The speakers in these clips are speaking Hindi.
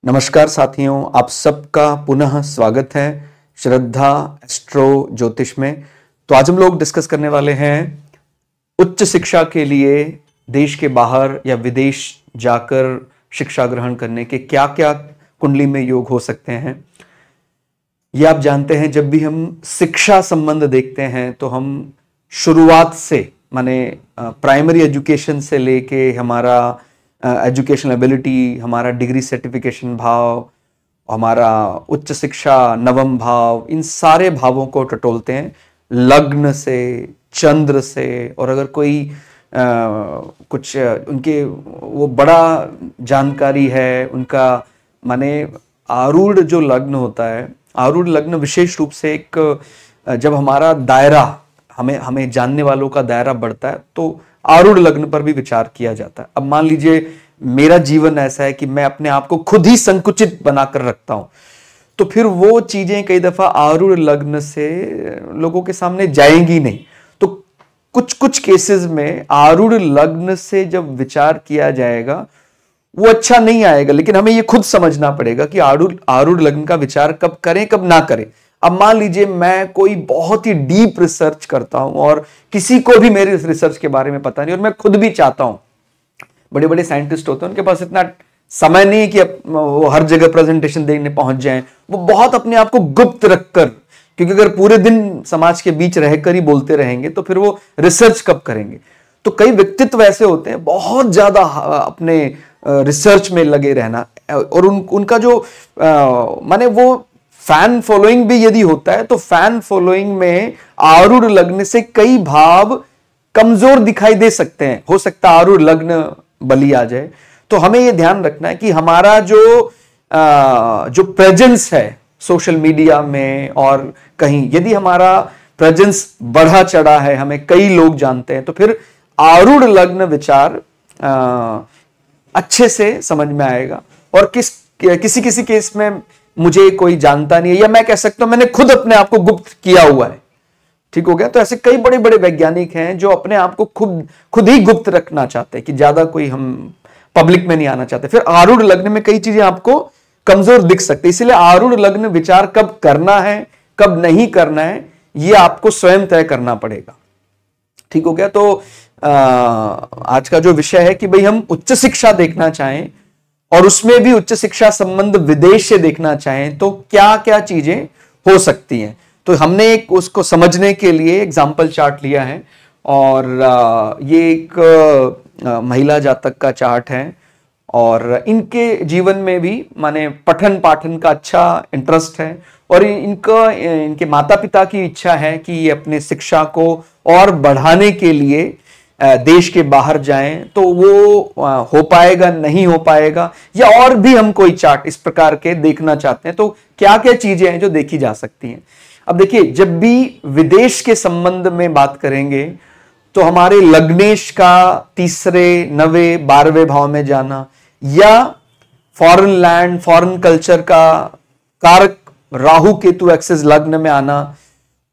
नमस्कार साथियों, आप सबका पुनः स्वागत है श्रद्धा एस्ट्रो ज्योतिष में। तो आज हम लोग डिस्कस करने वाले हैं उच्च शिक्षा के लिए देश के बाहर या विदेश जाकर शिक्षा ग्रहण करने के क्या क्या कुंडली में योग हो सकते हैं। ये आप जानते हैं, जब भी हम शिक्षा संबंध देखते हैं तो हम शुरुआत से माने प्राइमरी एजुकेशन से लेके हमारा एजुकेशनल एबिलिटी, हमारा डिग्री सर्टिफिकेशन भाव, हमारा उच्च शिक्षा नवम भाव, इन सारे भावों को टटोलते हैं लग्न से, चंद्र से। और अगर कोई कुछ उनके वो बड़ा जानकारी है उनका, माने आरूढ़ जो लग्न होता है, आरूढ़ लग्न विशेष रूप से एक जब हमारा दायरा हमें जानने वालों का दायरा बढ़ता है तो आरूढ़ लग्न पर भी विचार किया जाता है। अब मान लीजिए मेरा जीवन ऐसा है कि मैं अपने आप को खुद ही संकुचित बनाकर रखता हूं, तो फिर वो चीजें कई दफा आरूढ़ लग्न से लोगों के सामने जाएंगी नहीं। तो कुछ कुछ केसेस में आरूढ़ लग्न से जब विचार किया जाएगा वो अच्छा नहीं आएगा, लेकिन हमें ये खुद समझना पड़ेगा कि आरूढ़ लग्न का विचार कब करें कब ना करें। अब मान लीजिए मैं कोई बहुत ही डीप रिसर्च करता हूं और किसी को भी मेरे रिसर्च के बारे में पता नहीं, और मैं खुद भी चाहता हूं, बड़े बड़े साइंटिस्ट होते हैं उनके पास इतना समय नहीं है कि वो हर जगह प्रेजेंटेशन देने पहुंच जाएं, वो बहुत अपने आप को गुप्त रखकर, क्योंकि अगर पूरे दिन समाज के बीच रहकर ही बोलते रहेंगे तो फिर वो रिसर्च कब करेंगे। तो कई व्यक्तित्व ऐसे होते हैं बहुत ज्यादा अपने रिसर्च में लगे रहना, और उनका जो माने वो फैन फॉलोइंग भी यदि होता है तो फैन फॉलोइंग में आरूढ़ लग्न से कई भाव कमजोर दिखाई दे सकते हैं। हो सकता है आरूढ़ लग्न बली आ जाए। तो हमें यह ध्यान रखना है कि हमारा जो प्रेजेंस है सोशल मीडिया में और कहीं, यदि हमारा प्रेजेंस बढ़ा चढ़ा है, हमें कई लोग जानते हैं, तो फिर आरूढ़ लग्न विचार अच्छे से समझ में आएगा। और किसी केस में मुझे कोई जानता नहीं है, या मैं कह सकता हूं मैंने खुद अपने आप को गुप्त किया हुआ है, ठीक हो गया। तो ऐसे कई बड़े बड़े वैज्ञानिक हैं जो अपने आप को खुद ही गुप्त रखना चाहते हैं कि ज्यादा कोई हम पब्लिक में नहीं आना चाहते। फिर आरूढ़ लग्न में कई चीजें आपको कमजोर दिख सकती है, इसलिए आरूढ़ लग्न विचार कब करना है कब नहीं करना है ये आपको स्वयं तय करना पड़ेगा, ठीक हो गया। तो आज का जो विषय है कि भाई हम उच्च शिक्षा देखना चाहें और उसमें भी उच्च शिक्षा संबंध विदेश से देखना चाहें तो क्या क्या चीजें हो सकती हैं। तो हमने एक उसको समझने के लिए एग्जाम्पल चार्ट लिया है, और ये एक महिला जातक का चार्ट है, और इनके जीवन में भी माने पठन पाठन का अच्छा इंटरेस्ट है, और इनके माता पिता की इच्छा है कि ये अपने शिक्षा को और बढ़ाने के लिए देश के बाहर जाएं। तो वो हो पाएगा नहीं हो पाएगा, या और भी हम कोई चार्ट इस प्रकार के देखना चाहते हैं तो क्या क्या चीजें हैं जो देखी जा सकती हैं। अब देखिए, जब भी विदेश के संबंध में बात करेंगे तो हमारे लग्नेश का तीसरे, नवे, 12वें भाव में जाना, या फॉरेन लैंड, फॉरेन कल्चर का कारक राहु केतु एक्सिस लग्न में आना,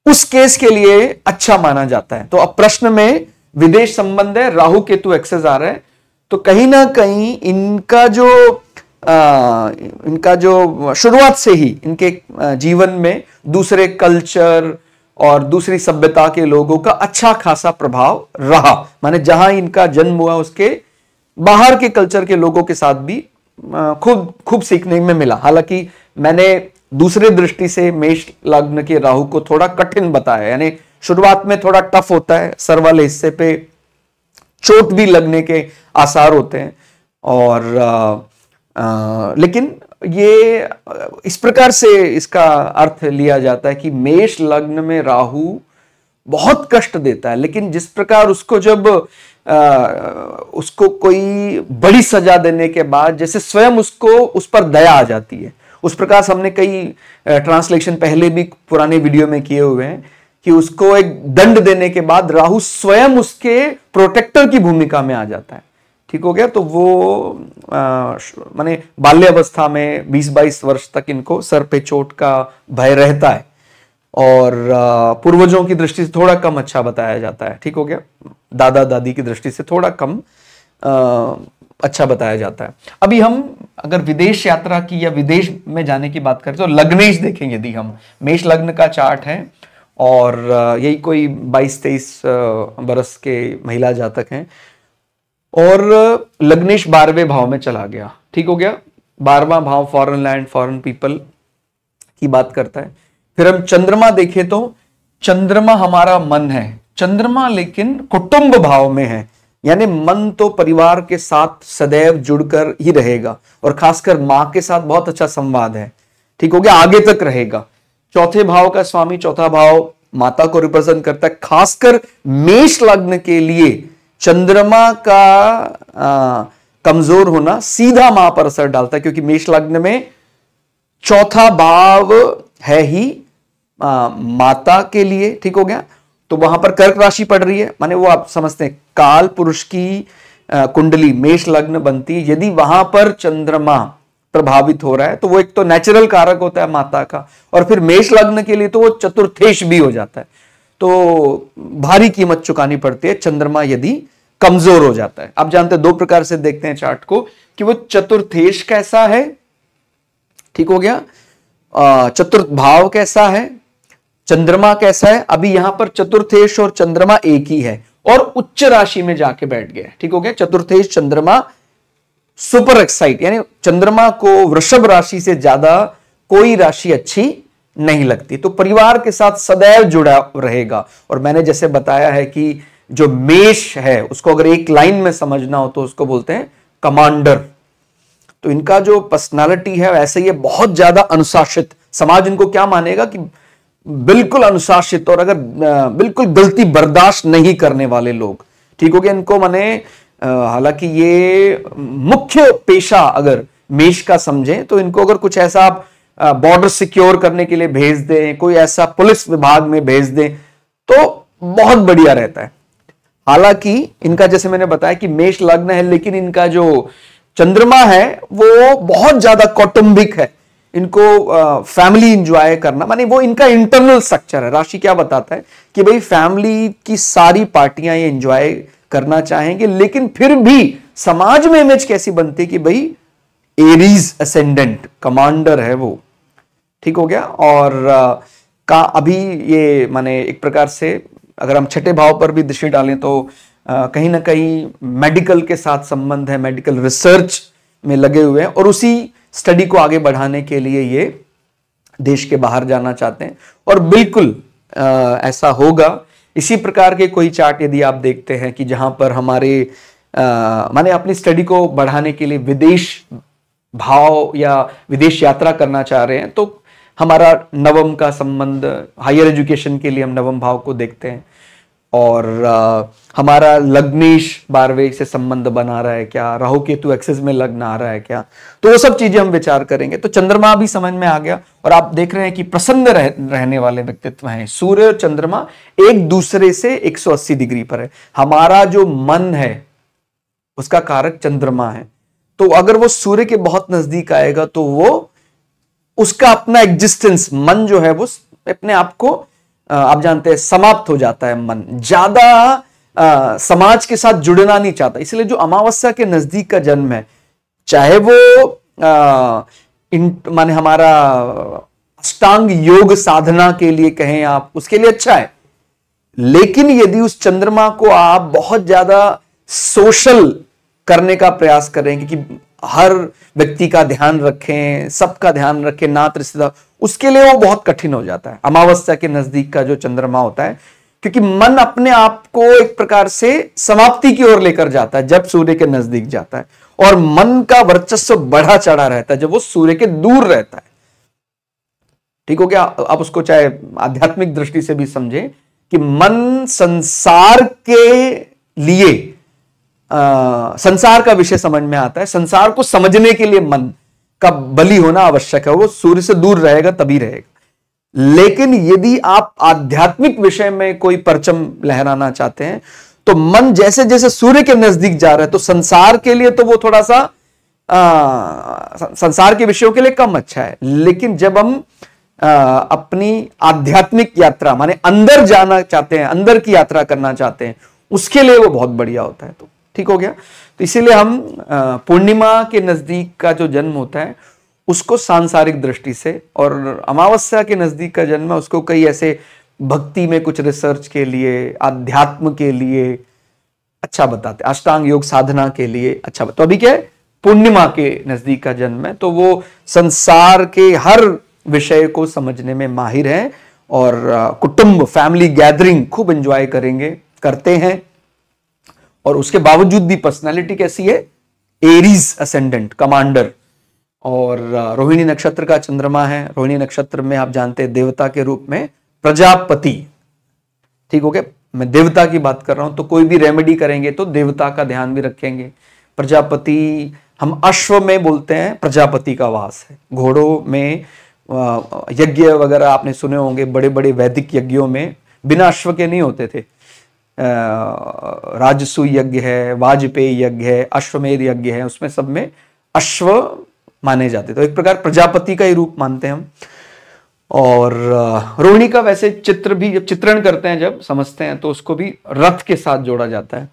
उस केस के लिए अच्छा माना जाता है। तो अब प्रश्न में विदेश संबंध है, राहु केतु एक्सेस आ रहा है, तो कहीं ना कहीं इनका जो शुरुआत से ही इनके जीवन में दूसरे कल्चर और दूसरी सभ्यता के लोगों का अच्छा खासा प्रभाव रहा। माने जहां इनका जन्म हुआ उसके बाहर के कल्चर के लोगों के साथ भी खूब सीखने में मिला। हालांकि मैंने दूसरे दृष्टि से मेष लग्न के राहु को थोड़ा कठिन बताया, यानी शुरुआत में थोड़ा टफ होता है, सर वाले हिस्से पे चोट भी लगने के आसार होते हैं, और लेकिन ये इस प्रकार से इसका अर्थ लिया जाता है कि मेष लग्न में राहु बहुत कष्ट देता है, लेकिन जिस प्रकार उसको जब उसको कोई बड़ी सजा देने के बाद जैसे स्वयं उसको उस पर दया आ जाती है, उस प्रकार से हमने कई ट्रांसलेशन पहले भी पुराने वीडियो में किए हुए हैं कि उसको एक दंड देने के बाद राहु स्वयं उसके प्रोटेक्टर की भूमिका में आ जाता है, ठीक हो गया। तो वो माने बाल्यावस्था में 20-22 वर्ष तक इनको सर पे चोट का भय रहता है, और पूर्वजों की दृष्टि से थोड़ा कम अच्छा बताया जाता है, ठीक हो गया। दादा दादी की दृष्टि से थोड़ा कम अच्छा बताया जाता है। अभी हम अगर विदेश यात्रा की या विदेश में जाने की बात करें तो लग्नेश देखेंगे। यदि हम मेष लग्न का चार्ट है और यही कोई 22-23 बरस के महिला जातक हैं और लग्नेश 12वें भाव में चला गया, ठीक हो गया। 12वां भाव फॉरेन लैंड, फॉरेन पीपल की बात करता है। फिर हम चंद्रमा देखें तो चंद्रमा हमारा मन है, चंद्रमा लेकिन कुटुंब भाव में है, यानी मन तो परिवार के साथ सदैव जुड़कर ही रहेगा और खासकर मां के साथ बहुत अच्छा संवाद है, ठीक हो गया, आगे तक रहेगा। चौथे भाव का स्वामी, चौथा भाव माता को रिप्रेजेंट करता है। खासकर मेष लग्न के लिए चंद्रमा का कमजोर होना सीधा मां पर असर डालता है, क्योंकि मेष लग्न में चौथा भाव है ही माता के लिए, ठीक हो गया। तो वहां पर कर्क राशि पड़ रही है, माने वो आप समझते हैं काल पुरुष की कुंडली मेष लग्न बनती है। यदि वहां पर चंद्रमा प्रभावित हो रहा है तो वो एक तो नेचुरल कारक होता है माता का, और फिर मेष लग्न के लिए तो वो चतुर्थेश भी हो जाता है। तो भारी कीमत चुकानी पड़ती है चंद्रमा यदि कमजोर हो जाता है। आप जानते हैं 2 प्रकार से देखते हैं चार्ट को कि वो चतुर्थेश कैसा है, ठीक हो गया, चतुर्थ भाव कैसा है, चंद्रमा कैसा है। अभी यहां पर चतुर्थेश और चंद्रमा एक ही है और उच्च राशि में जाके बैठ गया, ठीक हो गया। चतुर्थेश चंद्रमा सुपर एक्साइट, यानी चंद्रमा को वृषभ राशि से ज्यादा कोई राशि अच्छी नहीं लगती, तो परिवार के साथ सदैव जुड़ा रहेगा। और मैंने जैसे बताया है कि जो मेष है उसको अगर एक लाइन में समझना हो तो उसको बोलते हैं कमांडर। तो इनका जो पर्सनालिटी है वैसे ये बहुत ज्यादा अनुशासित, समाज इनको क्या मानेगा कि बिल्कुल अनुशासित, और अगर बिल्कुल गलती बर्दाश्त नहीं करने वाले लोग, ठीक हो गया। इनको माने हालांकि ये मुख्य पेशा अगर मेष का समझें तो इनको अगर कुछ ऐसा आप बॉर्डर सिक्योर करने के लिए भेज दें, कोई ऐसा पुलिस विभाग में भेज दें तो बहुत बढ़िया रहता है। हालांकि इनका जैसे मैंने बताया कि मेष लग्न है, लेकिन इनका जो चंद्रमा है वो बहुत ज्यादा कौटुंबिक है। इनको फैमिली इंजॉय करना, माने वो इनका इंटरनल स्ट्रक्चर है। राशि क्या बताता है कि भाई फैमिली की सारी पार्टियां ये इंजॉय करना चाहेंगे, लेकिन फिर भी समाज में इमेज कैसी बनती है कि भाई एरीज असेंडेंट कमांडर है वो, ठीक हो गया। और का अभी ये माने एक प्रकार से अगर हम छठे भाव पर भी दृष्टि डालें तो कहीं ना कहीं मेडिकल के साथ संबंध है, मेडिकल रिसर्च में लगे हुए हैं और उसी स्टडी को आगे बढ़ाने के लिए ये देश के बाहर जाना चाहते हैं। और बिल्कुल ऐसा होगा। इसी प्रकार के कोई चार्ट यदि आप देखते हैं कि जहां पर हमारे माने अपनी स्टडी को बढ़ाने के लिए विदेश भाव या विदेश यात्रा करना चाह रहे हैं, तो हमारा नवम का संबंध, हायर एजुकेशन के लिए हम नवम भाव को देखते हैं। और हमारा लग्नेश 12वें से संबंध बना रहा है क्या, राहु केतु एक्सेस में लग्न आ रहा है क्या, तो वो सब चीजें हम विचार करेंगे। तो चंद्रमा भी समझ में आ गया और आप देख रहे हैं कि प्रसन्न रहने वाले व्यक्तित्व हैं। सूर्य और चंद्रमा एक दूसरे से 180 डिग्री पर है। हमारा जो मन है उसका कारक चंद्रमा है, तो अगर वो सूर्य के बहुत नजदीक आएगा तो वो उसका अपना एग्जिस्टेंस, मन जो है वो अपने आप को आप जानते हैं समाप्त हो जाता है। मन ज्यादा समाज के साथ जुड़ना नहीं चाहता, इसलिए जो अमावस्या के नजदीक का जन्म है, चाहे वो माने हमारा अष्टांग योग साधना के लिए कहें आप, उसके लिए अच्छा है। लेकिन यदि उस चंद्रमा को आप बहुत ज्यादा सोशल करने का प्रयास करेंगे कि हर व्यक्ति का ध्यान रखें, सबका ध्यान रखें, नात रिश्तेदार, उसके लिए वो बहुत कठिन हो जाता है अमावस्या के नजदीक का जो चंद्रमा होता है, क्योंकि मन अपने आप को एक प्रकार से समाप्ति की ओर लेकर जाता है जब सूर्य के नजदीक जाता है, और मन का वर्चस्व बढ़ा चढ़ा रहता है जब वो सूर्य के दूर रहता है। ठीक हो गया। आप उसको चाहे आध्यात्मिक दृष्टि से भी समझें कि मन संसार के लिए संसार का विषय समझ में आता है, संसार को समझने के लिए मन का बलि होना आवश्यक है, वो सूर्य से दूर रहेगा तभी रहेगा। लेकिन यदि आप आध्यात्मिक विषय में कोई परचम लहराना चाहते हैं तो मन जैसे जैसे सूर्य के नजदीक जा रहा है तो संसार के लिए तो वो थोड़ा सा संसार के विषयों के लिए कम अच्छा है, लेकिन जब हम अपनी आध्यात्मिक यात्रा माने अंदर जाना चाहते हैं, अंदर की यात्रा करना चाहते हैं, उसके लिए वो बहुत बढ़िया होता है। तो ठीक हो गया। तो इसीलिए हम पूर्णिमा के नजदीक का जो जन्म होता है उसको सांसारिक दृष्टि से, और अमावस्या के नजदीक का जन्म है उसको कई ऐसे भक्ति में कुछ रिसर्च के लिए, आध्यात्म के लिए अच्छा बताते, अष्टांग योग साधना के लिए अच्छा। तो अभी क्या है, पूर्णिमा के नजदीक का जन्म है, तो वो संसार के हर विषय को समझने में माहिर है और कुटुंब फैमिली गैदरिंग खूब एंजॉय करते हैं। और उसके बावजूद भी पर्सनालिटी कैसी है, एरीज असेंडेंट कमांडर, और रोहिणी नक्षत्र का चंद्रमा है। रोहिणी नक्षत्र में आप जानते हैं देवता के रूप में प्रजापति, ठीक हो गया, मैं देवता की बात कर रहा हूं, तो कोई भी रेमेडी करेंगे तो देवता का ध्यान भी रखेंगे। प्रजापति हम अश्व में बोलते हैं, प्रजापति का वास है। घोड़ों में यज्ञ वगैरह आपने सुने होंगे, बड़े बड़े वैदिक यज्ञों में बिना अश्व के नहीं होते थे। राजसूय यज्ञ है, वाजपेयी यज्ञ है, अश्वमेध यज्ञ है, उसमें सब में अश्व माने जाते। तो एक प्रकार प्रजापति का ही रूप मानते हैं हम। और रोहिणी का वैसे चित्र भी जब चित्रण करते हैं, जब समझते हैं, तो उसको भी रथ के साथ जोड़ा जाता है।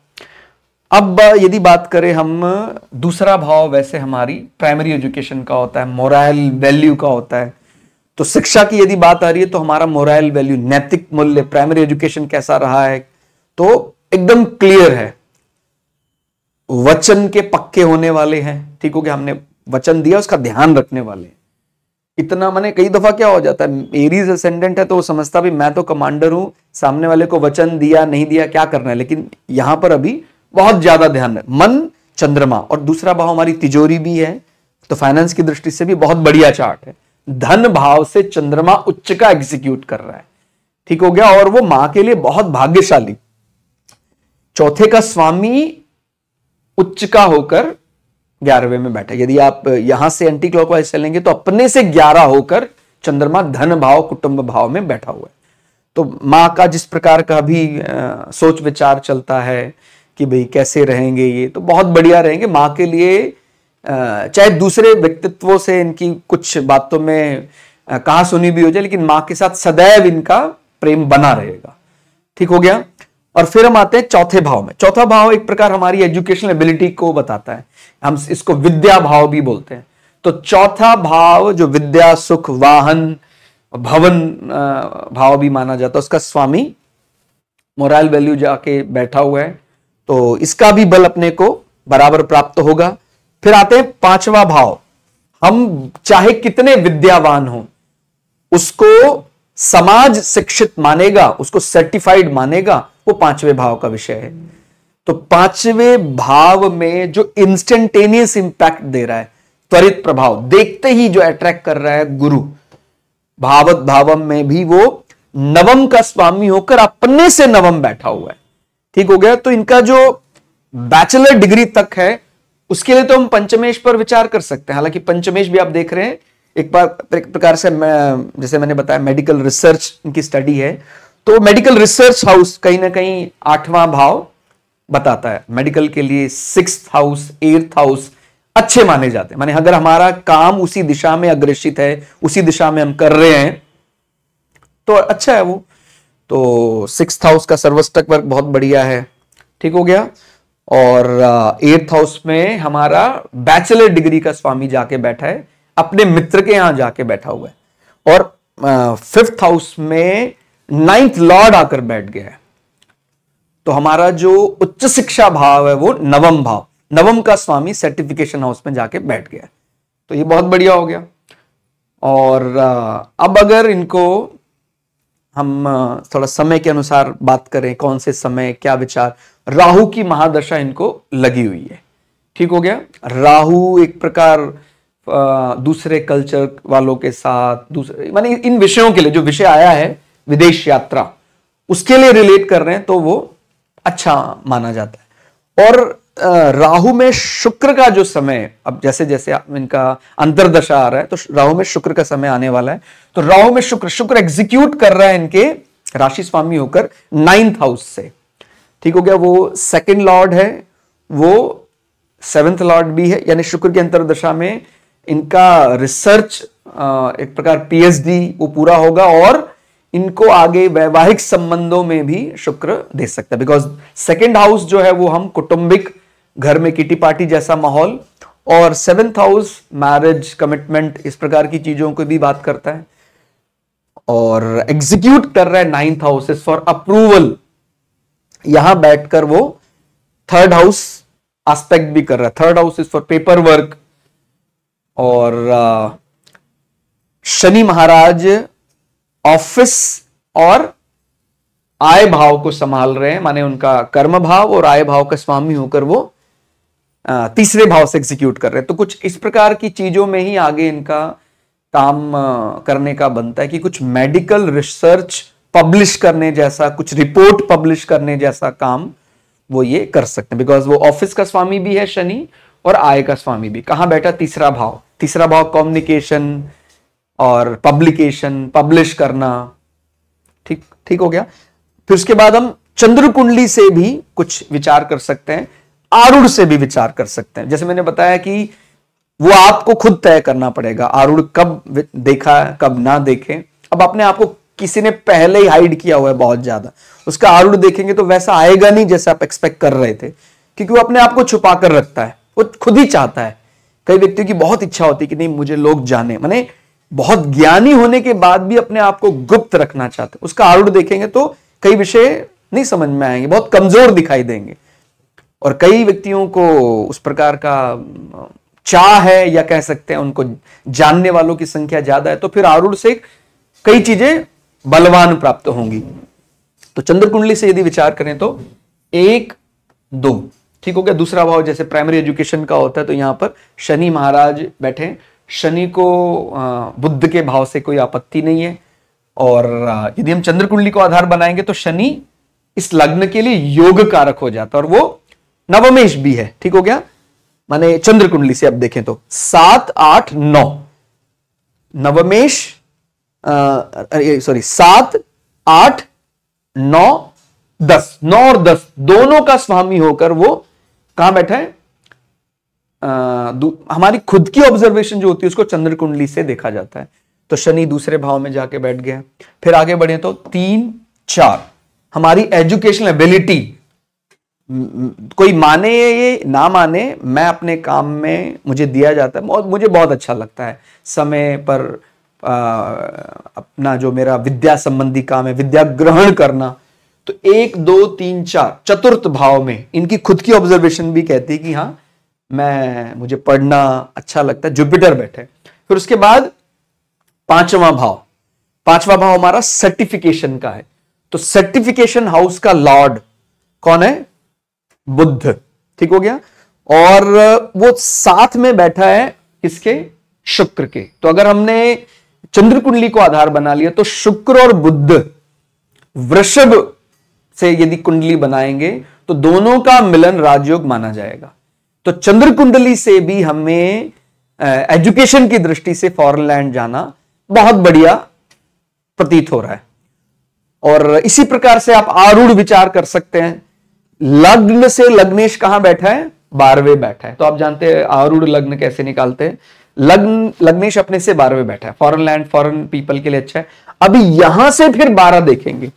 अब यदि बात करें हम, दूसरा भाव वैसे हमारी प्राइमरी एजुकेशन का होता है, मोरल वैल्यू का होता है। तो शिक्षा की यदि बात आ रही है तो हमारा मोरल वैल्यू, नैतिक मूल्य, प्राइमरी एजुकेशन कैसा रहा है, तो एकदम क्लियर है। वचन के पक्के होने वाले हैं, ठीक हो गया, हमने वचन दिया उसका ध्यान रखने वाले हैं। इतना माने कई दफा क्या हो जाता है, एरीज असेंडेंट है तो वो समझता भी मैं तो कमांडर हूं, सामने वाले को वचन दिया नहीं दिया क्या करना है, लेकिन यहां पर अभी बहुत ज्यादा ध्यान है। मन चंद्रमा, और दूसरा भाव हमारी तिजोरी भी है, तो फाइनेंस की दृष्टि से भी बहुत बढ़िया चार्ट है। धन भाव से चंद्रमा उच्च का एग्जीक्यूट कर रहा है, ठीक हो गया, और वो मां के लिए बहुत भाग्यशाली। चौथे का स्वामी उच्च का होकर 11वें में बैठा। यदि आप यहां से एंटी क्लॉकवाइज चलेंगे तो अपने से 11 होकर चंद्रमा धन भाव कुटुंब भाव में बैठा हुआ है। तो मां का जिस प्रकार का भी सोच विचार चलता है कि भाई कैसे रहेंगे ये, तो बहुत बढ़िया रहेंगे मां के लिए। चाहे दूसरे व्यक्तित्वों से इनकी कुछ बातों में कहा सुनी भी हो जाए, लेकिन मां के साथ सदैव इनका प्रेम बना रहेगा, ठीक हो गया। और फिर हम आते हैं चौथे भाव में। चौथा भाव एक प्रकार हमारी एजुकेशनल एबिलिटी को बताता है, हम इसको विद्या भाव भी बोलते हैं। तो चौथा भाव जो विद्या, सुख, वाहन, भवन भाव भी माना जाता है, उसका स्वामी मोरल वैल्यू जाके बैठा हुआ है, तो इसका भी बल अपने को बराबर प्राप्त होगा। फिर आते हैं पांचवा भाव। हम चाहे कितने विद्यावान हो, उसको समाज शिक्षित मानेगा, उसको सर्टिफाइड मानेगा, वो पांचवें भाव का विषय है। तो पांचवें भाव में जो इंस्टेंटेनियस इंपैक्ट दे रहा है, त्वरित प्रभाव, देखते ही जो अट्रैक्ट कर रहा है, गुरु भावत भावम में भी वो नवम का स्वामी होकर अपने से नवम बैठा हुआ है, ठीक हो गया। तो इनका जो बैचलर डिग्री तक है उसके लिए तो हम पंचमेश पर विचार कर सकते हैं। हालांकि पंचमेश भी आप देख रहे हैं एक प्रकार से, जैसे मैंने बताया मेडिकल रिसर्च इनकी स्टडी है, तो मेडिकल रिसर्च हाउस कहीं ना कहीं 8वां भाव बताता है। मेडिकल के लिए 6th हाउस, 8th हाउस अच्छे माने जाते हैं। माने अगर हमारा काम उसी दिशा में अग्रेसित है, उसी दिशा में हम कर रहे हैं तो अच्छा है वो। तो 6th हाउस का सर्वस्टक वर्क बहुत बढ़िया है, ठीक हो गया। और 8th हाउस में हमारा बैचलर डिग्री का स्वामी जाके बैठा है, अपने मित्र के यहां जाके बैठा हुआ है। और 5th हाउस में 9th लॉर्ड आकर बैठ गया है। तो हमारा जो उच्च शिक्षा भाव है वो नवम भाव, नवम का स्वामी सर्टिफिकेशन हाउस में जाके बैठ गया। तो ये बहुत बढ़िया हो गया। और अब अगर इनको हम थोड़ा समय के अनुसार बात करें, कौन से समय क्या विचार, राहु की महादशा इनको लगी हुई है, ठीक हो गया। राहु एक प्रकार दूसरे कल्चर वालों के साथ, दूसरे माने इन विषयों के लिए जो विषय आया है विदेश यात्रा, उसके लिए रिलेट कर रहे हैं तो वो अच्छा माना जाता है। और राहु में शुक्र का जो समय, अब जैसे जैसे इनका अंतर्दशा आ रहा है तो राहु में शुक्र का समय आने वाला है। तो राहु में शुक्र एग्जीक्यूट कर रहा है इनके राशि स्वामी होकर 9th हाउस से, ठीक हो गया। वो 2nd लॉर्ड है, वो 7th लॉर्ड भी है, यानी शुक्र की अंतर्दशा में इनका रिसर्च एक प्रकार पीएचडी वो पूरा होगा, और इनको आगे वैवाहिक संबंधों में भी शुक्र दे सकता है। बिकॉज 2nd हाउस जो है वो हम कौटुंबिक घर में किटी पार्टी जैसा माहौल, और 7th हाउस मैरिज, कमिटमेंट, इस प्रकार की चीजों को भी बात करता है। और एग्जीक्यूट कर रहा है 9th हाउस फॉर अप्रूवल, यहां बैठकर वो 3rd हाउस एस्पेक्ट भी कर रहा है। 3rd house is for paper work. और शनि महाराज ऑफिस और आय भाव को संभाल रहे हैं, माने उनका कर्म भाव और आय भाव का स्वामी होकर वो 3रे भाव से एग्जीक्यूट कर रहे हैं। तो कुछ इस प्रकार की चीजों में ही आगे इनका काम करने का बनता है कि कुछ मेडिकल रिसर्च पब्लिश करने जैसा, कुछ रिपोर्ट पब्लिश करने जैसा काम वो ये कर सकते हैं, बिकॉज वो ऑफिस का स्वामी भी है शनि और आय का स्वामी भी। कहां बैठा? 3रा भाव। 3रा भाव कम्युनिकेशन और पब्लिकेशन, पब्लिश करना। ठीक ठीक हो गया। फिर उसके बाद हम चंद्र कुंडली से भी कुछ विचार कर सकते हैं, आरूढ़ से भी विचार कर सकते हैं। जैसे मैंने बताया कि वो आपको खुद तय करना पड़ेगा, आरूढ़ कब देखा है, कब ना देखें। अब अपने आप को किसी ने पहले ही हाइड किया हुआ है बहुत ज्यादा, उसका आरूढ़ देखेंगे तो वैसा आएगा नहीं जैसा आप एक्सपेक्ट कर रहे थे, क्योंकि वो अपने आप को छुपा कर रखता है, वो खुद ही चाहता है। कई व्यक्तियों की बहुत इच्छा होती है कि नहीं मुझे लोग जाने, माने बहुत ज्ञानी होने के बाद भी अपने आप को गुप्त रखना चाहते। उसका आरूढ़ देखेंगे तो कई विषय नहीं समझ में आएंगे, बहुत कमजोर दिखाई देंगे। और कई व्यक्तियों को उस प्रकार का चाह है, या कह सकते हैं उनको जानने वालों की संख्या ज्यादा है, तो फिर आरूढ़ से कई चीजें बलवान प्राप्त होंगी। तो चंद्र कुंडली से यदि विचार करें तो 1, 2 ठीक हो गया। दूसरा भाव जैसे प्राइमरी एजुकेशन का होता है, तो यहां पर शनि महाराज बैठे। शनि को बुध के भाव से कोई आपत्ति नहीं है। और यदि हम चंद्र कुंडली को आधार बनाएंगे तो शनि इस लग्न के लिए योग कारक हो जाता है, और वो नवमेश भी है। ठीक हो गया। माने चंद्र कुंडली से अब देखें तो 7, 8, 9 नवमेश, सॉरी 7, 8, 9, 10, 9 और 10 दोनों का स्वामी होकर वो कहां बैठा है? हमारी खुद की ऑब्जर्वेशन जो होती है उसको चंद्र कुंडली से देखा जाता है। तो शनि दूसरे भाव में जाके बैठ गया। फिर आगे बढ़े तो 3, 4 हमारी एजुकेशनल एबिलिटी, कोई माने ये ना माने, मैं अपने काम में मुझे दिया जाता है, मुझे बहुत अच्छा लगता है समय पर अपना जो मेरा विद्या संबंधी काम है, विद्या ग्रहण करना। तो 1, 2, 3, 4 चतुर्थ भाव में इनकी खुद की ऑब्जर्वेशन भी कहती है कि हाँ मुझे पढ़ना अच्छा लगता है, जुपिटर बैठे। फिर उसके बाद 5वां भाव हमारा सर्टिफिकेशन का है। तो सर्टिफिकेशन हाउस का लॉर्ड कौन है? बुध। ठीक हो गया। और वो साथ में बैठा है किसके? शुक्र के। तो अगर हमने चंद्र कुंडली को आधार बना लिया तो शुक्र और बुध वृषभ से यदि कुंडली बनाएंगे तो दोनों का मिलन राजयोग माना जाएगा। तो चंद्र कुंडली से भी हमें एजुकेशन की दृष्टि से फॉरेन लैंड जाना बहुत बढ़िया प्रतीत हो रहा है। और इसी प्रकार से आप आरूढ़ विचार कर सकते हैं। लग्न से लग्नेश कहां बैठा है? 12वें बैठा है। तो आप जानते हैं आरूढ़ लग्न कैसे निकालते हैं। लग्नेश अपने से 12वें बैठा है, फॉरेन लैंड, फॉरेन पीपल के लिए अच्छा है। अभी यहां से फिर 12 देखेंगे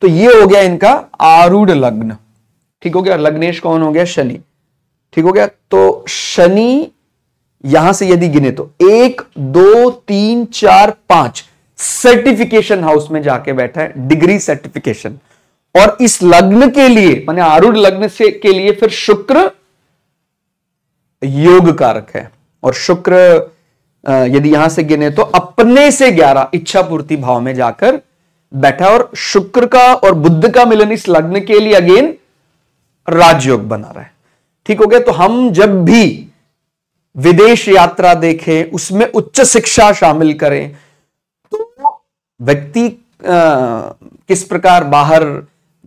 तो ये हो गया इनका आरूढ़ लग्न। ठीक हो गया। लग्नेश कौन हो गया? शनि। ठीक हो गया। तो शनि यहां से यदि गिने तो 1, 2, 3, 4, 5 सर्टिफिकेशन हाउस में जाके बैठा है, डिग्री सर्टिफिकेशन। और इस लग्न के लिए माने आरूढ़ लग्न से के लिए फिर शुक्र योग कारक है। और शुक्र यदि यहां से गिने तो अपने से 11 इच्छा पूर्ति भाव में जाकर बैठा। और शुक्र का और बुध का मिलन इस लग्न के लिए अगेन राजयोग बना रहा है। ठीक हो गया। तो हम जब भी विदेश यात्रा देखें, उसमें उच्च शिक्षा शामिल करें, तो व्यक्ति किस प्रकार बाहर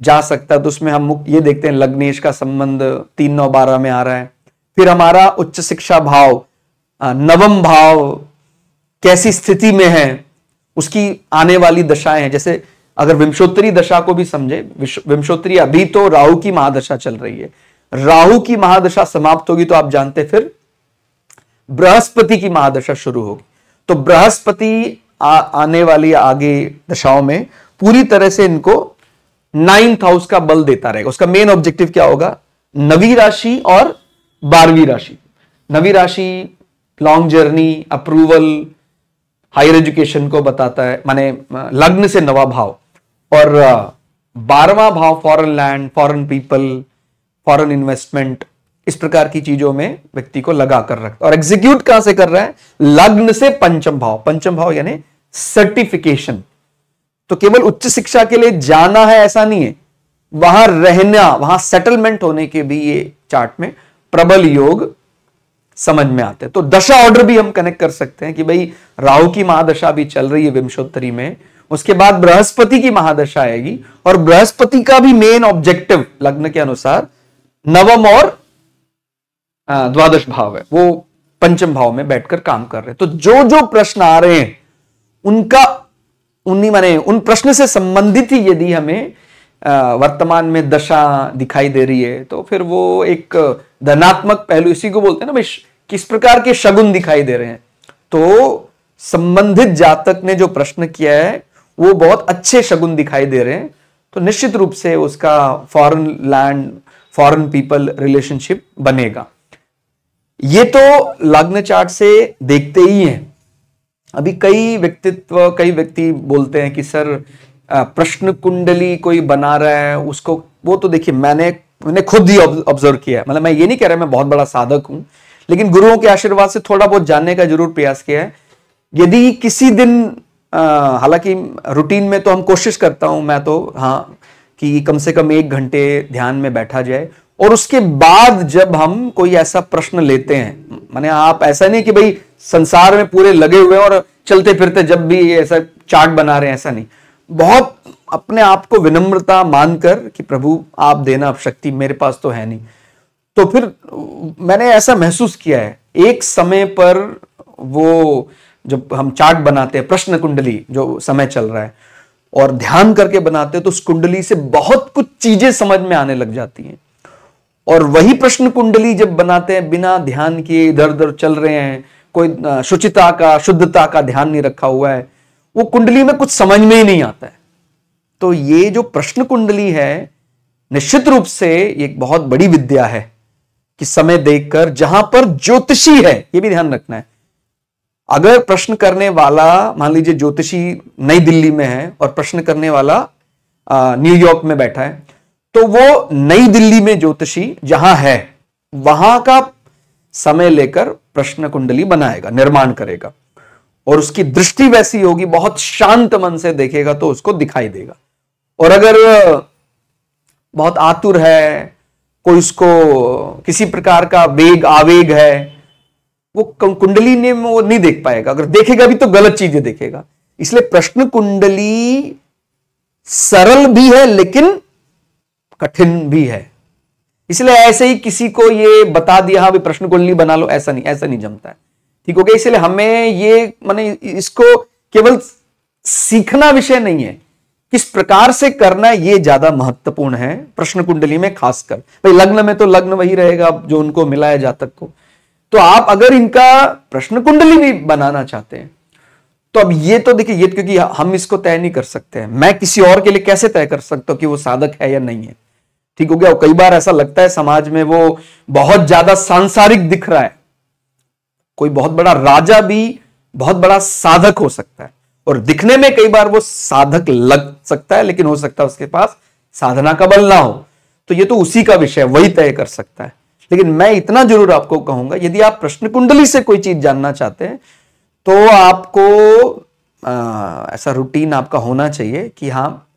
जा सकता है, तो उसमें हम ये देखते हैं लग्नेश का संबंध 3, 9, 12 में आ रहा है। फिर हमारा उच्च शिक्षा भाव, नवम भाव कैसी स्थिति में है, उसकी आने वाली दशाएं हैं। जैसे अगर विंशोत्तरी दशा को भी समझे, विंशोत्तरी अभी तो राहु की महादशा चल रही है, राहु की महादशा समाप्त होगी तो आप जानते फिर बृहस्पति की महादशा शुरू होगी। तो बृहस्पति आने वाली आगे दशाओं में पूरी तरह से इनको 9th हाउस का बल देता रहेगा। उसका मेन ऑब्जेक्टिव क्या होगा? नवी राशि और 12वीं राशि, नवी राशि long journey, approval, higher education को बताता है, माने लग्न से नवा भाव, और 12वां भाव foreign land, foreign people, foreign investment, इस प्रकार की चीजों में व्यक्ति को लगा कर रखता है। और एग्जीक्यूट कहां से कर रहा है? लग्न से पंचम भाव, पंचम भाव यानी सर्टिफिकेशन। तो केवल उच्च शिक्षा के लिए जाना है ऐसा नहीं है, वहां रहना, वहां सेटलमेंट होने के भी ये चार्ट में प्रबल योग समझ में आते हैं। तो दशा ऑर्डर भी हम कनेक्ट कर सकते हैं कि भाई राहु की महादशा भी चल रही है विंशोत्तरी में, उसके बाद बृहस्पति की महादशा आएगी, और बृहस्पति का भी मेन ऑब्जेक्टिव लग्न के अनुसार नवम और द्वादश भाव है, वो पंचम भाव में बैठकर काम कर रहे हैं। तो जो जो प्रश्न आ रहे हैं उनका उन प्रश्न से संबंधित ही यदि हमें वर्तमान में दशा दिखाई दे रही है तो फिर वो एक धनात्मक पहलू, इसी को बोलते हैं ना भाई, किस प्रकार के शगुन दिखाई दे रहे हैं। तो संबंधित जातक ने जो प्रश्न किया है वो बहुत अच्छे शगुन दिखाई दे रहे हैं, तो निश्चित रूप से उसका foreign land, foreign people relationship बनेगा। ये तो लग्न चार्ट से देखते ही हैं। अभी कई व्यक्ति बोलते हैं कि सर प्रश्न कुंडली कोई बना रहा है उसको, वो तो देखिए मैंने खुद ही ऑब्जर्व किया है। मतलब मैं ये नहीं कह रहा मैं बहुत बड़ा साधक हूं, लेकिन गुरुओं के आशीर्वाद से थोड़ा बहुत जानने का जरूर प्रयास किया है। यदि किसी दिन, हालांकि रूटीन में तो हम कोशिश करता हूं मैं तो, हाँ, कि कम से कम 1 घंटे ध्यान में बैठा जाए, और उसके बाद जब हम कोई ऐसा प्रश्न लेते हैं, माने आप ऐसा नहीं कि भाई संसार में पूरे लगे हुए और चलते फिरते जब भी ऐसा चार्ट बना रहे हैं, ऐसा नहीं, बहुत अपने आप को विनम्रता मानकर कि प्रभु आप देना, अब शक्ति मेरे पास तो है नहीं। तो फिर मैंने ऐसा महसूस किया है, एक समय पर वो जब हम चार्ट बनाते हैं, प्रश्न कुंडली जो समय चल रहा है, और ध्यान करके बनाते हैं, तो उस कुंडली से बहुत कुछ चीजें समझ में आने लग जाती हैं। और वही प्रश्न कुंडली जब बनाते हैं बिना ध्यान किए, इधर उधर चल रहे हैं, कोई शुचिता का, शुद्धता का ध्यान नहीं रखा हुआ है, वो कुंडली में कुछ समझ में ही नहीं आता है। तो ये जो प्रश्न कुंडली है, निश्चित रूप से एक बहुत बड़ी विद्या है कि समय देखकर, जहां पर ज्योतिषी है, ये भी ध्यान रखना है। अगर प्रश्न करने वाला, मान लीजिए ज्योतिषी नई दिल्ली में है और प्रश्न करने वाला न्यूयॉर्क में बैठा है, तो वो नई दिल्ली में ज्योतिषी जहां है वहां का समय लेकर प्रश्न कुंडली बनाएगा, निर्माण करेगा, और उसकी दृष्टि वैसी होगी, बहुत शांत मन से देखेगा तो उसको दिखाई देगा। और अगर बहुत आतुर है, कोई उसको किसी प्रकार का आवेग है, वो कुंडली ने वो नहीं देख पाएगा, अगर देखेगा भी तो गलत चीजें देखेगा। इसलिए प्रश्न कुंडली सरल भी है लेकिन कठिन भी है। इसलिए ऐसे ही किसी को ये बता दिया हाँ भी प्रश्न कुंडली बना लो, ऐसा नहीं जमता है। ठीक हो गया। इसलिए हमें ये माने इसको केवल सीखना विषय नहीं है, किस प्रकार से करना है ये ज्यादा महत्वपूर्ण है प्रश्न कुंडली में। खासकर भाई लग्न में तो लग्न वही रहेगा जो उनको मिला है जातक को। तो आप अगर इनका प्रश्न कुंडली भी बनाना चाहते हैं तो अब ये तो देखिए, ये क्योंकि हम इसको तय नहीं कर सकते हैं, मैं किसी और के लिए कैसे तय कर सकता हूं कि वो साधक है या नहीं है। ठीक हो गया। कई बार ऐसा लगता है समाज में वो बहुत ज्यादा सांसारिक दिख रहा है, कोई बहुत बड़ा राजा भी बहुत बड़ा साधक हो सकता है, और दिखने में कई बार वो साधक लग सकता है, लेकिन हो सकता है उसके पास साधना का बल ना हो। तो ये तो उसी का विषय, वही तय कर सकता है। लेकिन मैं इतना जरूर आपको कहूंगा, यदि आप प्रश्न कुंडली से कोई चीज जानना चाहते हैं तो आपको ऐसा रूटीन आपका होना चाहिए कि हाँ,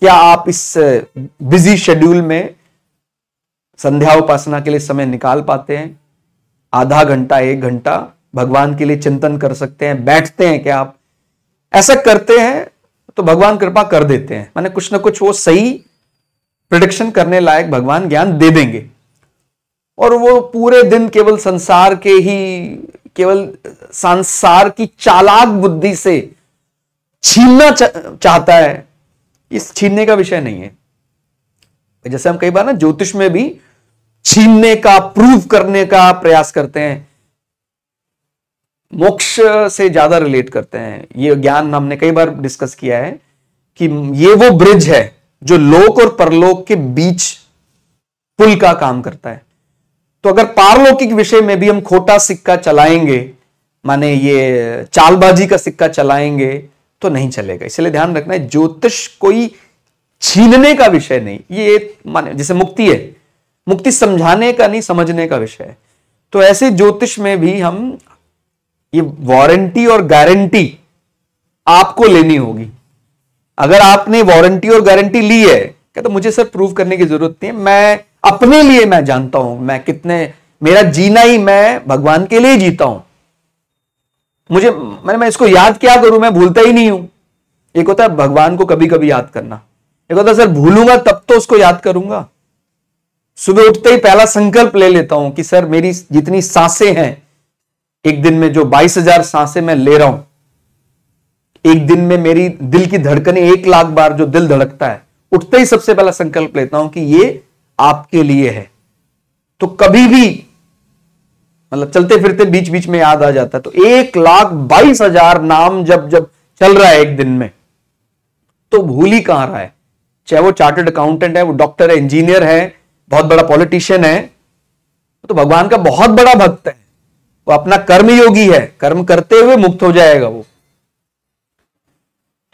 क्या आप इस बिजी शेड्यूल में संध्या उपासना के लिए समय निकाल पाते हैं? आधा घंटा 1 घंटा भगवान के लिए चिंतन कर सकते हैं? बैठते हैं क्या आप? ऐसा करते हैं तो भगवान कृपा कर देते हैं, माने कुछ ना कुछ वो सही प्रेडिक्शन करने लायक भगवान ज्ञान दे देंगे। और वो पूरे दिन केवल संसार की चालाक बुद्धि से छीनना चाहता है, इस छीनने का विषय नहीं है। जैसे हम कई बार ना ज्योतिष में भी छीनने का, प्रूव करने का प्रयास करते हैं, मोक्ष से ज्यादा रिलेट करते हैं। ये ज्ञान हमने कई बार डिस्कस किया है कि ये वो ब्रिज है जो लोक और परलोक के बीच पुल का काम करता है। तो अगर पारलौकिक विषय में भी हम खोटा सिक्का चलाएंगे, माने ये चालबाजी का सिक्का चलाएंगे, तो नहीं चलेगा। इसलिए ध्यान रखना है, ज्योतिष कोई छीनने का विषय नहीं, ये माने जैसे मुक्ति है, मुक्ति समझाने का नहीं, समझने का विषय है। तो ऐसे ज्योतिष में भी हम ये वारंटी और गारंटी आपको लेनी होगी। अगर आपने वारंटी और गारंटी ली है, तो मुझे सर प्रूव करने की जरूरत नहीं है, मैं अपने लिए मैं जानता हूं, मैं कितने, मेरा जीना ही मैं भगवान के लिए जीता हूं, मुझे मैं इसको याद क्या करूं, मैं भूलता ही नहीं हूं। एक होता है भगवान को कभी कभी याद करना, एक होता है सर भूलूंगा तब तो उसको याद करूंगा। सुबह उठते ही पहला संकल्प ले लेता हूं कि सर मेरी जितनी सांसें हैं, एक दिन में जो 22,000 सांसें मैं ले रहा हूं, एक दिन में मेरी दिल की धड़कनें 1 लाख बार जो दिल धड़कता है, उठते ही सबसे पहला संकल्प लेता हूं कि ये आपके लिए है। तो कभी भी मतलब चलते फिरते बीच बीच में याद आ जाता है। तो 1,22,000 नाम जब जब चल रहा है एक दिन में, तो भूल ही कहां रहा है। चाहे वो चार्टर्ड अकाउंटेंट है, वो डॉक्टर है, इंजीनियर है, बहुत बड़ा पॉलिटिशियन है, तो भगवान का बहुत बड़ा भक्त है, वो अपना कर्म योगी है, कर्म करते हुए मुक्त हो जाएगा वो।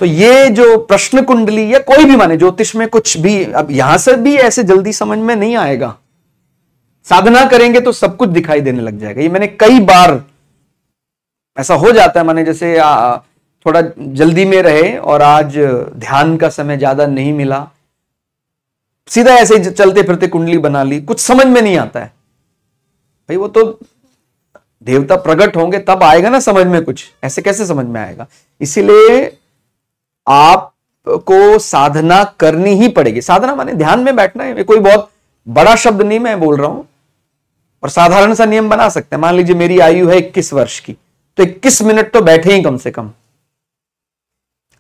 तो ये जो प्रश्न कुंडली या कोई भी माने ज्योतिष में कुछ भी, अब यहां से भी ऐसे जल्दी समझ में नहीं आएगा, साधना करेंगे तो सब कुछ दिखाई देने लग जाएगा। ये मैंने कई बार ऐसा हो जाता है, माने जैसे थोड़ा जल्दी में रहे और आज ध्यान का समय ज्यादा नहीं मिला, सीधा ऐसे चलते फिरते कुंडली बना ली, कुछ समझ में नहीं आता है। भाई वो तो देवता प्रकट होंगे तब आएगा ना समझ में, कुछ ऐसे कैसे समझ में आएगा। इसीलिए आपको साधना करनी ही पड़ेगी। साधना माने ध्यान में बैठना है, कोई बहुत बड़ा शब्द नहीं मैं बोल रहा हूं, और साधारण सा नियम बना सकते हैं। मान लीजिए मेरी आयु है 21 वर्ष की, तो 21 मिनट तो बैठे ही कम से कम।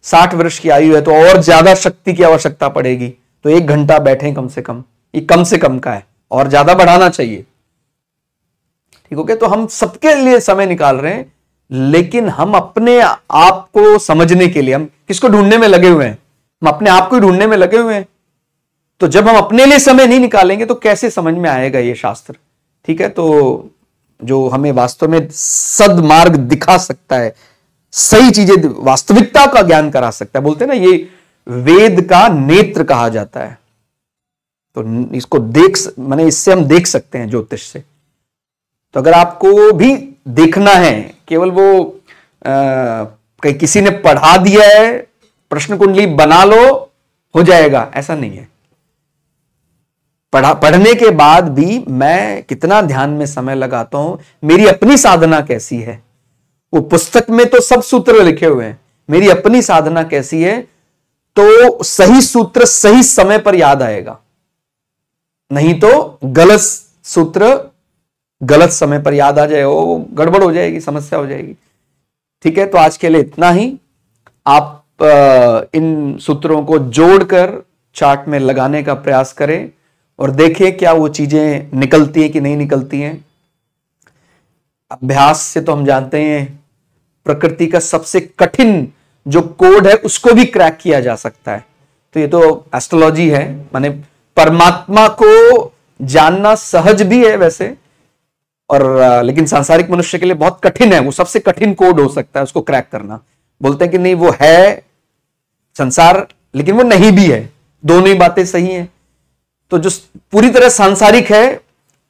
60 वर्ष की आयु है तो और ज्यादा शक्ति की आवश्यकता पड़ेगी, तो 1 घंटा बैठे कम से कम। ये कम से कम का है, और ज्यादा बढ़ाना चाहिए। ठीक हो गया। तो हम सबके लिए समय निकाल रहे हैं, लेकिन हम अपने आप को समझने के लिए हम किसको ढूंढने में लगे हुए हैं? हम अपने आप को ही ढूंढने में लगे हुए हैं। तो जब हम अपने लिए समय नहीं निकालेंगे तो कैसे समझ में आएगा ये शास्त्र? ठीक है। तो जो हमें वास्तव में सदमार्ग दिखा सकता है, सही चीजें, वास्तविकता का ज्ञान करा सकता है, बोलते हैं ना ये वेद का नेत्र कहा जाता है। तो इसको माने इससे हम देख सकते हैं ज्योतिष से। तो अगर आपको भी देखना है, केवल वो कहीं किसी ने पढ़ा दिया है, प्रश्न कुंडली बना लो हो जाएगा, ऐसा नहीं है। पढ़ने के बाद भी मैं कितना ध्यान में समय लगाता हूं, मेरी अपनी साधना कैसी है। वो पुस्तक में तो सब सूत्र लिखे हुए हैं, मेरी अपनी साधना कैसी है, तो सही सूत्र सही समय पर याद आएगा, नहीं तो गलत सूत्र गलत समय पर याद आ जाए, वो गड़बड़ हो जाएगी, समस्या हो जाएगी। ठीक है। तो आज के लिए इतना ही। आप इन सूत्रों को जोड़कर चार्ट में लगाने का प्रयास करें और देखें क्या वो चीजें निकलती हैं कि नहीं निकलती हैं। अभ्यास से तो हम जानते हैं प्रकृति का सबसे कठिन जो कोड है उसको भी क्रैक किया जा सकता है। तो ये तो एस्ट्रोलॉजी है, माने परमात्मा को जानना सहज भी है वैसे, और लेकिन सांसारिक मनुष्य के लिए बहुत कठिन है। वो सबसे कठिन कोड हो सकता है उसको क्रैक करना। बोलते हैं कि नहीं वो है संसार, लेकिन वो नहीं भी है, दोनों ही बातें सही हैं। तो जो पूरी तरह सांसारिक है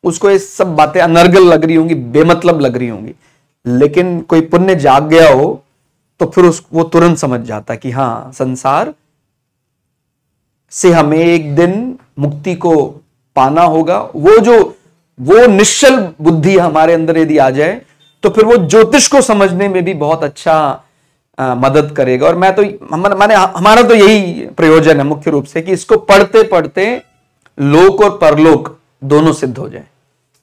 उसको ये सब बातें अनर्गल लग रही होंगी, बेमतलब लग रही होंगी, लेकिन कोई पुण्य जाग गया हो तो फिर वो तुरंत समझ जाता कि हाँ, संसार से हमें एक दिन मुक्ति को पाना होगा। वो निश्चल बुद्धि हमारे अंदर यदि आ जाए तो फिर वो ज्योतिष को समझने में भी बहुत अच्छा मदद करेगा। और मैं तो हमारा तो यही प्रयोजन है मुख्य रूप से कि इसको पढ़ते पढ़ते लोक और परलोक दोनों सिद्ध हो जाए।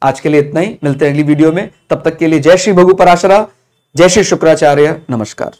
आज के लिए इतना ही, मिलते हैं अगली वीडियो में। तब तक के लिए जय श्री भगु पराशरा, जय श्री शुक्राचार्य, नमस्कार।